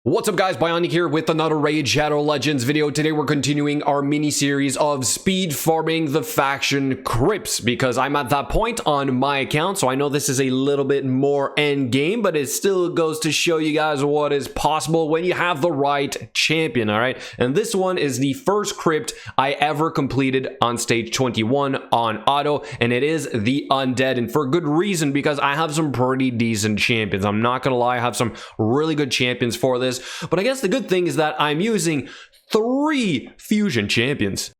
What's up guys, Bionic here with another Raid Shadow Legends video. Today we're continuing our mini-series of speed farming the faction crypts because I'm at that point on my account, so I know this is a little bit more end game, but it still goes to show you guys what is possible when you have the right champion, alright? And this one is the first crypt I ever completed on stage 21 on auto, and it is the Undead, and for good reason because I have some pretty decent champions. I'm not gonna lie, I have some really good champions for this. But I guess the good thing is that I'm using 3 fusion champions.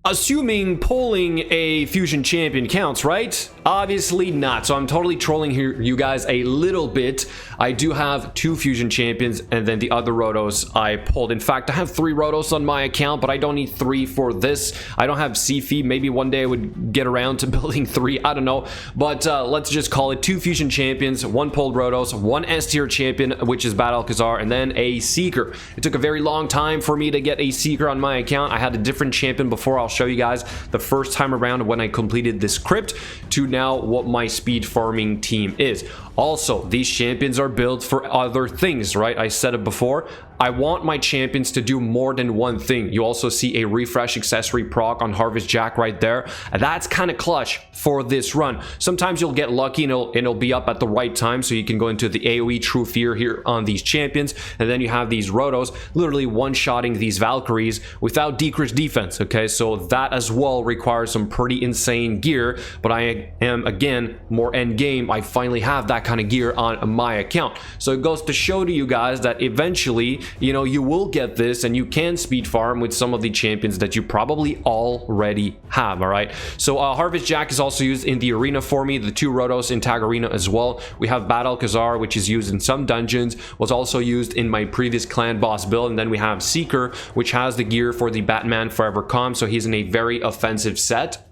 Assuming pulling a fusion champion counts, right? Obviously not. So I'm totally trolling here you guys a little bit. I do have 2 fusion champions and then the other rotos I pulled. In fact, I have 3 rotos on my account, but I don't need 3 for this. I don't have CF. Maybe one day I would get around to building 3. I don't know. But let's just call it 2 fusion champions, 1 pulled rotos, 1 S tier champion, which is Bad Alcazar, and then a Seeker. It took a very long time for me to get a Seeker on my account. I had a different champion before. I'll show you guys the first time around when I completed this crypt to now what my speed farming team is. Also, these champions are built for other things, right? I said it before. I want my champions to do more than one thing. You also see a refresh accessory proc on Harvest Jack right there. That's kind of clutch for this run. Sometimes you'll get lucky and it'll be up at the right time, so you can go into the AoE True Fear here on these champions, and then you have these rotos literally one-shotting these Valkyries without decreased defense, okay? So that as well requires some pretty insane gear, but I am, again, more end game. I finally have that kind of gear on my account. So it goes to show to you guys that eventually, you know, you will get this and you can speed farm with some of the champions that you probably already have. All right, so Harvest Jack is also used in the arena for me, the 2 rotos in Tag Arena as well. We have Bad Alcazar, which is used in some dungeons, was also used in my previous clan boss build, and then we have Seeker, which has the gear for the Batman Forever Calm, so he's in a very offensive set.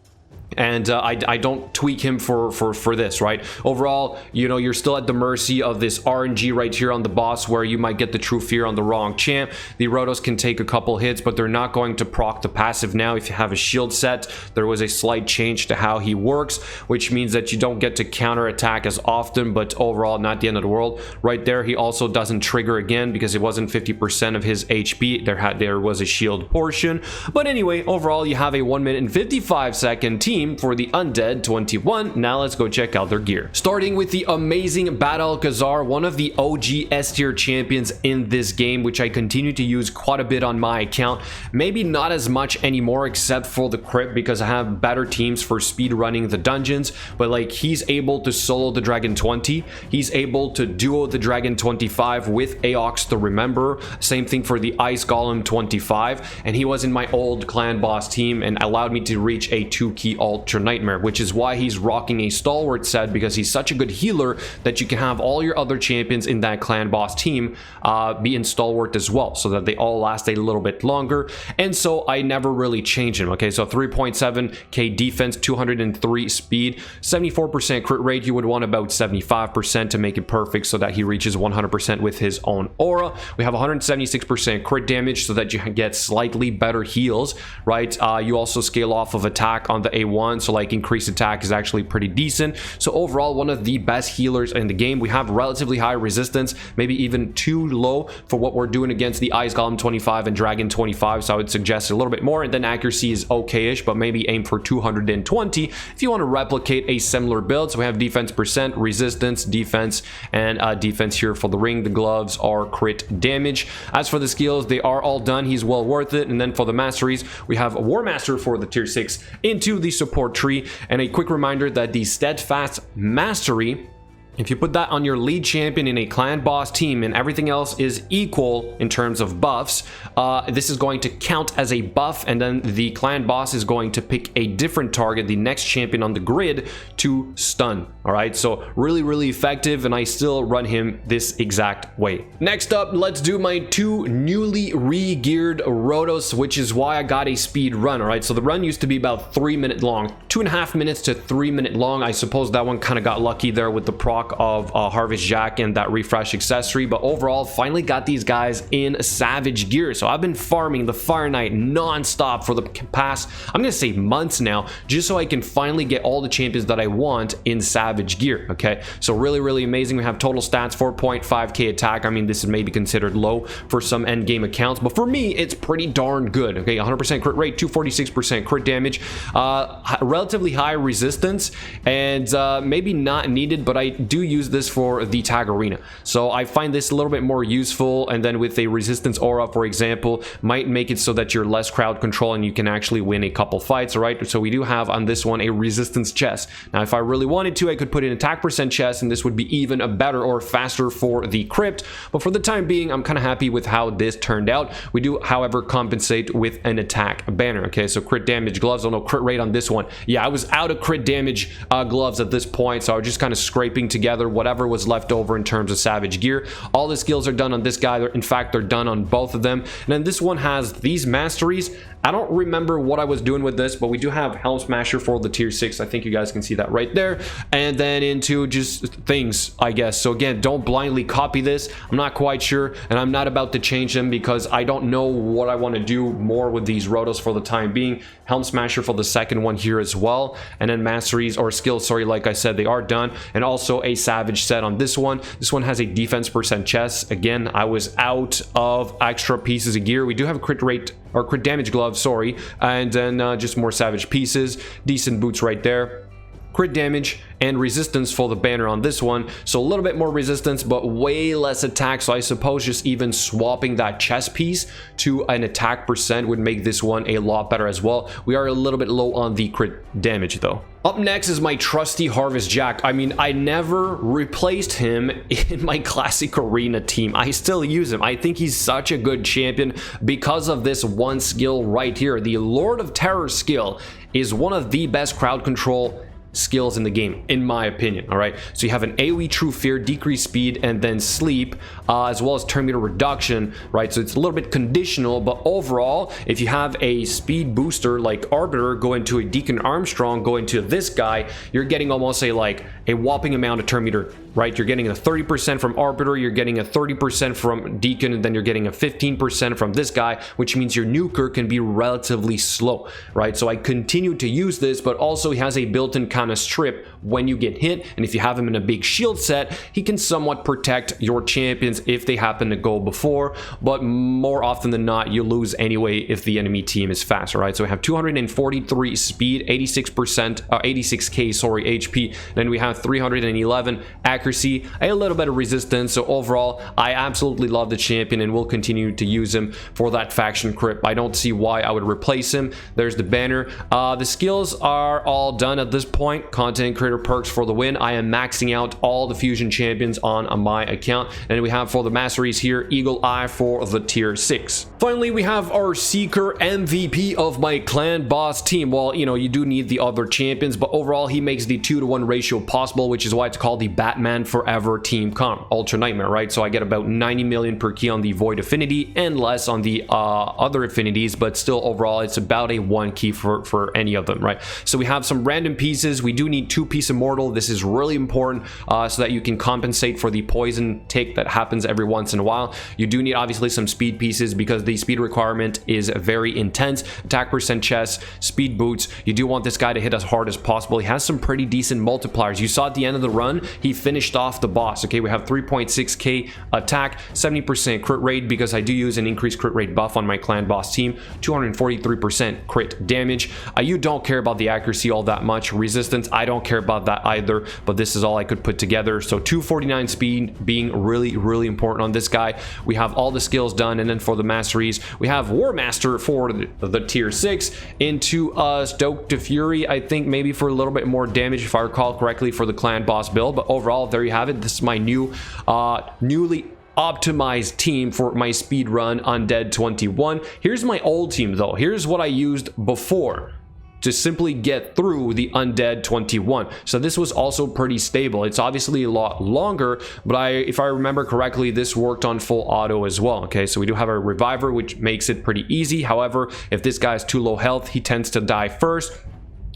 And I don't tweak him for this, right? Overall, you know, you're still at the mercy of this RNG right here on the boss, where you might get the True Fear on the wrong champ. The rotos can take a couple hits, but they're not going to proc the passive now. If you have a shield set, there was a slight change to how he works, which means that you don't get to counter attack as often, but overall not the end of the world. Right there, he also doesn't trigger again because it wasn't 50% of his HP. There was a shield portion. But anyway, overall, you have a 1 minute and 55 second team for the Undead 21. Now let's go check out their gear. Starting with the amazing Bad Alcazar, one of the OG S tier champions in this game, which I continue to use quite a bit on my account. Maybe not as much anymore except for the crypt because I have better teams for speed running the dungeons, but like he's able to solo the Dragon 20. He's able to duo the Dragon 25 with Aox the Remember. Same thing for the Ice Golem 25, and he was in my old clan boss team and allowed me to reach a 2-key Ultra Nightmare, which is why he's rocking a Stalwart set, because he's such a good healer that you can have all your other champions in that clan boss team be in Stalwart as well, so that they all last a little bit longer. And so I never really changed him. Okay, so 3.7k defense, 203 speed, 74% crit rate. You would want about 75% to make it perfect so that he reaches 100% with his own aura. We have 176% crit damage so that you get slightly better heals, right? You also scale off of attack on the A1, so like increased attack is actually pretty decent. So overall, one of the best healers in the game. We have relatively high resistance, maybe even too low for what we're doing against the Ice Golem 25 and Dragon 25, so I would suggest a little bit more. And then accuracy is okay-ish, but maybe aim for 220 if you want to replicate a similar build. So we have defense percent, resistance, defense, and defense here for the ring. The gloves are crit damage. As for the skills, they are all done. He's well worth it. And then for the masteries, we have a War Master for the tier 6 into the support tree, and a quick reminder that the Steadfast Mastery, if you put that on your lead champion in a clan boss team and everything else is equal in terms of buffs, this is going to count as a buff, and then the clan boss is going to pick a different target, the next champion on the grid, to stun. All right, so really effective, and I still run him this exact way. Next up, let's do my 2 newly re-geared rotos, which is why I got a speed run. All right, so the run used to be about 3 minute long, 2.5 minutes to 3 minute long. I suppose that one kind of got lucky there with the proc stock of Harvest Jack and that refresh accessory, but overall finally got these guys in Savage gear. So I've been farming the Fire Knight non-stop for the past, I'm gonna say, months now, just so I can finally get all the champions that I want in Savage gear. Okay, so really amazing. We have total stats 4.5k attack. I mean, this is maybe considered low for some end game accounts, but for me it's pretty darn good. Okay, 100% crit rate, 246% crit damage, relatively high resistance, and maybe not needed, but I do use this for the tag arena, so I find this a little bit more useful. And then with a resistance aura, for example, might make it so that you're less crowd control and you can actually win a couple fights. All right, so we do have on this one a resistance chest. Now if I really wanted to, I could put in attack percent chest, and this would be even a better or faster for the crypt, but for the time being I'm kind of happy with how this turned out. We do, however, compensate with an attack banner. Okay, so crit damage gloves. Oh no, crit rate on this one. Yeah, I was out of crit damage gloves at this point, so I was just kind of scraping together whatever was left over in terms of Savage gear. All the skills are done on this guy. In fact, they're done on both of them. And then this one has these masteries. I don't remember what I was doing with this, but we do have Helm Smasher for the tier 6. I think you guys can see that right there. And then into just things, I guess. So again, don't blindly copy this. I'm not quite sure, and I'm not about to change them because I don't know what I want to do more with these rotos for the time being. Helm Smasher for the second one here as well. And then masteries or skills, sorry, like I said, they are done. And also a Savage set on this one. This one has a defense percent chest. Again, I was out of extra pieces of gear. We do have a crit rate or crit damage gloves, sorry, and then just more Savage pieces, decent boots right there, crit damage and resistance for the banner on this one. So a little bit more resistance, but way less attack. So I suppose just even swapping that chest piece to an attack percent would make this one a lot better as well. We are a little bit low on the crit damage though. Up next is my trusty Harvest Jack. I mean, I never replaced him in my classic arena team. I still use him. I think he's such a good champion because of this one skill right here. The Lord of Terror skill is one of the best crowd control skills in the game, in my opinion. All right, so you have an AoE True Fear, decreased speed, and then sleep, as well as turn meter reduction, right? So it's a little bit conditional, but overall, if you have a speed booster like Arbiter go into a Deacon Armstrong, go into this guy, you're getting almost a whopping amount of turn meter, right? You're getting a 30% from Arbiter, you're getting a 30% from Deacon, and then you're getting a 15% from this guy, which means your nuker can be relatively slow, right? So I continue to use this, but also he has a built-in kind of strip when you get hit, and if you have him in a big shield set, he can somewhat protect your champions if they happen to go before, but more often than not, you lose anyway if the enemy team is fast, right? So we have 243 speed, 86k, sorry, HP, then we have 311 accuracy, a little bit of resistance. So overall, I absolutely love the champion and will continue to use him for that faction crypt. I don't see why I would replace him. There's the banner. The skills are all done at this point. Content creator perks for the win. I am maxing out all the fusion champions on my account. And we have for the masteries here, Eagle Eye for the tier 6. Finally, we have our Seeker MVP of my clan boss team. Well, you know, you do need the other champions, but overall he makes the 2-to-1 ratio possible, which is why it's called the Batman Forever Team Comp, Ultra Nightmare, right? So I get about 90 million per key on the Void Affinity and less on the other affinities, but still overall it's about a 1 key for any of them, right? So we have some random pieces. We do need 2-piece Immortal. This is really important so that you can compensate for the poison tick that happens every once in a while. You do need obviously some speed pieces because the speed requirement is very intense. Attack percent chest, speed boots. You do want this guy to hit as hard as possible. He has some pretty decent multipliers. You saw at the end of the run, he finished off the boss. Okay, we have 3.6k attack, 70% crit rate because I do use an increased crit rate buff on my clan boss team, 243% crit damage. You don't care about the accuracy all that much. Resistance, I don't care about that either, but this is all I could put together. So 249 speed being really important on this guy. We have all the skills done, and then for the masteries, we have War Master for the tier 6 into Stoke to Fury, I think maybe for a little bit more damage if I recall correctly for the clan boss build. But overall, there you have it. This is my newly optimized team for my speed run Undead 21. Here's my old team though. Here's what I used before to simply get through the Undead 21. So this was also pretty stable. It's obviously a lot longer, but if I remember correctly, this worked on full auto as well. Okay, so we do have a reviver, which makes it pretty easy. However, if this guy's too low health, he tends to die first.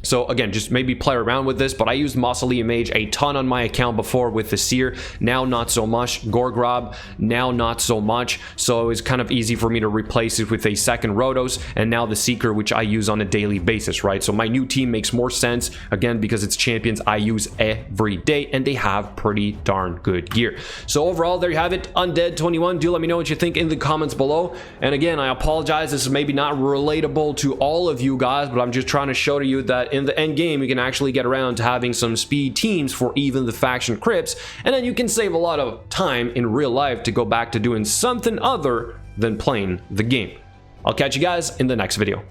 So again, just maybe play around with this, but I used Mausoleum Mage a ton on my account before with the Seer, now not so much. Gorgrob, now not so much. So it was kind of easy for me to replace it with a second Rotos, and now the Seeker, which I use on a daily basis, right? So my new team makes more sense, again, because it's champions I use every day, and they have pretty darn good gear. So overall, there you have it, Undead 21. Do let me know what you think in the comments below. And again, I apologize, this is maybe not relatable to all of you guys, but I'm just trying to show to you that in the end game, you can actually get around to having some speed teams for even the faction crypts, and then you can save a lot of time in real life to go back to doing something other than playing the game. I'll catch you guys in the next video.